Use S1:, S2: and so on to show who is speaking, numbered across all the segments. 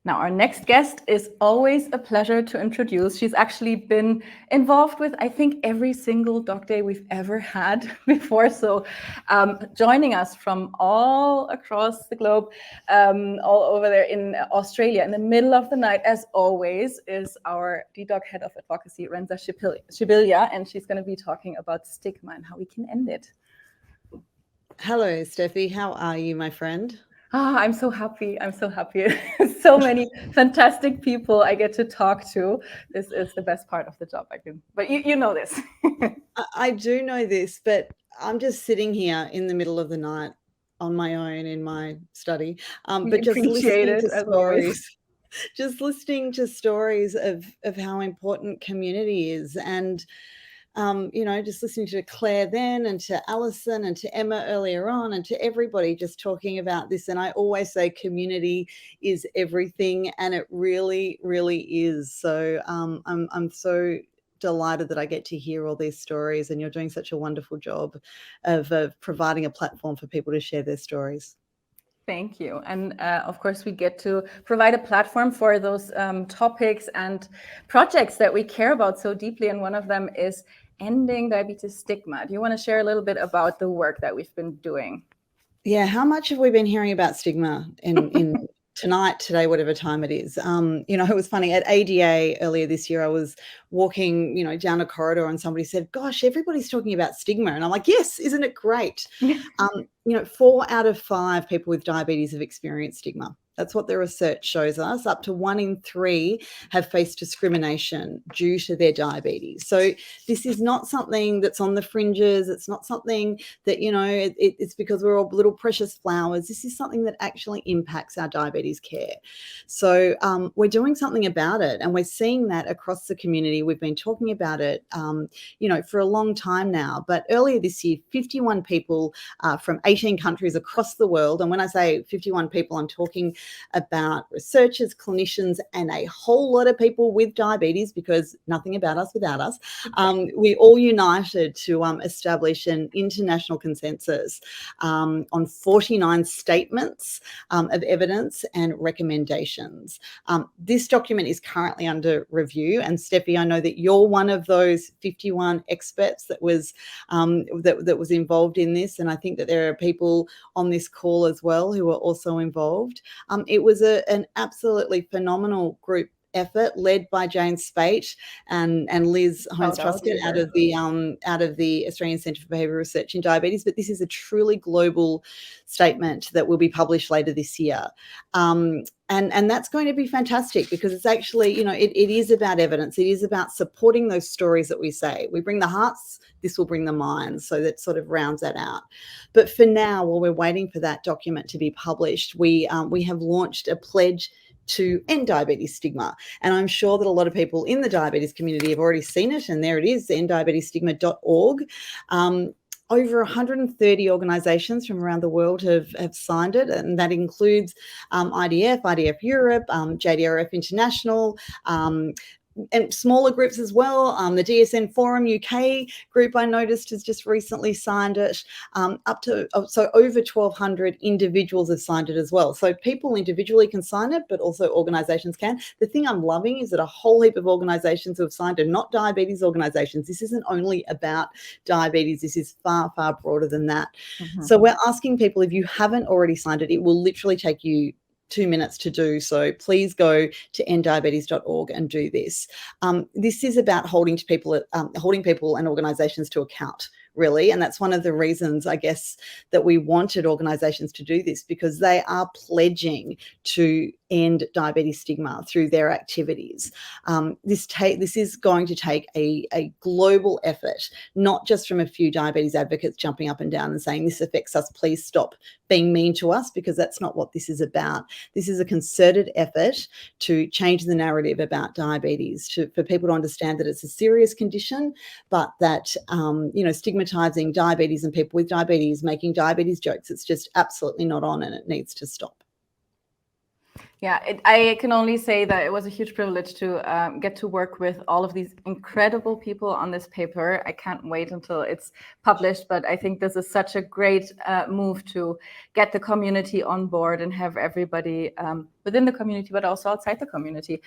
S1: Now, our next guest is always a pleasure to introduce. She's actually been involved with, I think, every single Doc Day we've ever had before. So joining us from all across the globe, all over there in Australia, in the middle of the night, as always, is our DDoc Head of Advocacy, Renza Scibilia, and she's going to be talking about stigma and how we can end it.
S2: Hello, Steffi. How are you, my friend?
S1: I'm so happy. I'm so happy. So many fantastic people I get to talk to. This is the best part of the job I can. But you know this.
S2: I do know this, but I'm just sitting here in the middle of the night on my own in my study, but just listening to stories. Just listening to stories of how important community is, and just listening to Claire then and to Alison and to Emma earlier on and to everybody just talking about this. And I always say community is everything, and it really, really is. So I'm so delighted that I get to hear all these stories, and you're doing such a wonderful job of providing a platform for people to share their stories.
S1: Thank you. And of course, we get to provide a platform for those topics and projects that we care about so deeply. And one of them is ending diabetes stigma. Do you want to share a little bit about the work that we've been doing?
S2: Yeah, how much have we been hearing about stigma in today, whatever time it is? It was funny at ADA earlier this year. I was walking, down a corridor, and somebody said, "Gosh, everybody's talking about stigma," and I'm like, "Yes, isn't it great?" 4 out of 5 people with diabetes have experienced stigma. That's what the research shows us. Up to 1 in 3 have faced discrimination due to their diabetes. So this is not something that's on the fringes. It's not something that, it's because we're all little precious flowers. This is something that actually impacts our diabetes care. So we're doing something about it, and we're seeing that across the community. We've been talking about it, for a long time now. But earlier this year, 51 people from 18 countries across the world, and when I say 51 people, I'm talking about researchers, clinicians, and a whole lot of people with diabetes, because nothing about us without us. We all united to establish an international consensus on 49 statements of evidence and recommendations. This document is currently under review, and Steffi, I know that you're one of those 51 experts that was that was involved in this, and I think that there are people on this call as well who are also involved. It was an absolutely phenomenal group effort led by Jane Spate and Liz Holmes-Truscott out of the Australian Centre for Behavioural Research in Diabetes. But this is a truly global statement that will be published later this year. And that's going to be fantastic, because it's actually, it is about evidence. It is about supporting those stories that we say. We bring the hearts, this will bring the minds. So that sort of rounds that out. But for now, while we're waiting for that document to be published, we have launched a pledge to end diabetes stigma. And I'm sure that a lot of people in the diabetes community have already seen it. And there it is, enddiabetesstigma.org. Over 130 organisations from around the world have signed it, and that includes IDF Europe, JDRF International, and smaller groups as well. The DSN Forum UK group, I noticed, has just recently signed it. So over 1,200 individuals have signed it as well. So people individually can sign it, but also organisations can. The thing I'm loving is that a whole heap of organisations who have signed it, not diabetes organisations. This isn't only about diabetes. This is far, far broader than that. Mm-hmm. So we're asking people, if you haven't already signed it, it will literally take you 2 minutes to do. So please go to enddiabetes.org and do this. This is about holding people and organisations to account, really. And that's one of the reasons, I guess, that we wanted organisations to do this, because they are pledging to end diabetes stigma through their activities. This is going to take a global effort, not just from a few diabetes advocates jumping up and down and saying, "This affects us, please stop being mean to us," because that's not what this is about. This is a concerted effort to change the narrative about diabetes, for people to understand that it's a serious condition, but that, stigmatizing diabetes and people with diabetes, making diabetes jokes, it's just absolutely not on, and it needs to stop.
S1: Yeah, I can only say that it was a huge privilege to get to work with all of these incredible people on this paper. I can't wait until it's published, but I think this is such a great move to get the community on board and have everybody within the community, but also outside the community,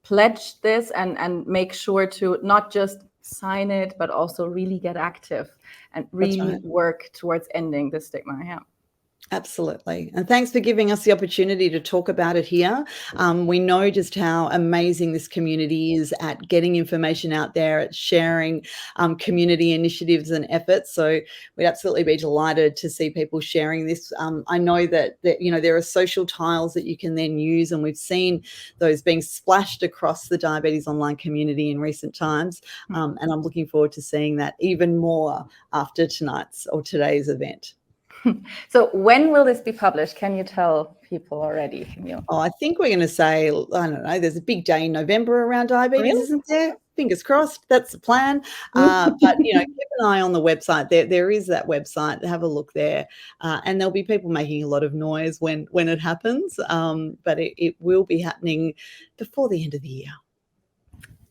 S1: pledge this and make sure to not just sign it, but also really get active and really work towards ending the stigma. Yeah.
S2: Absolutely. And thanks for giving us the opportunity to talk about it here. We know just how amazing this community is at getting information out there, at sharing community initiatives and efforts. So we'd absolutely be delighted to see people sharing this. I know that there are social tiles that you can then use, and we've seen those being splashed across the Diabetes Online community in recent times. And I'm looking forward to seeing that even more after tonight's or today's event.
S1: So when will this be published? Can you tell people already, Camille?
S2: Oh, I think we're going to say, I don't know, there's a big day in November around diabetes, isn't there? Fingers crossed, that's the plan. But, keep an eye on the website. There is that website. Have a look there. And there'll be people making a lot of noise when it happens. But it will be happening before the end of the year.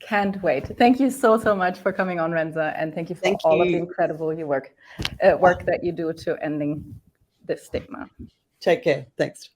S1: Can't wait. Thank you so much for coming on, Renza, and thank you for all of the incredible work that you do to ending this stigma.
S2: Take care. Thanks.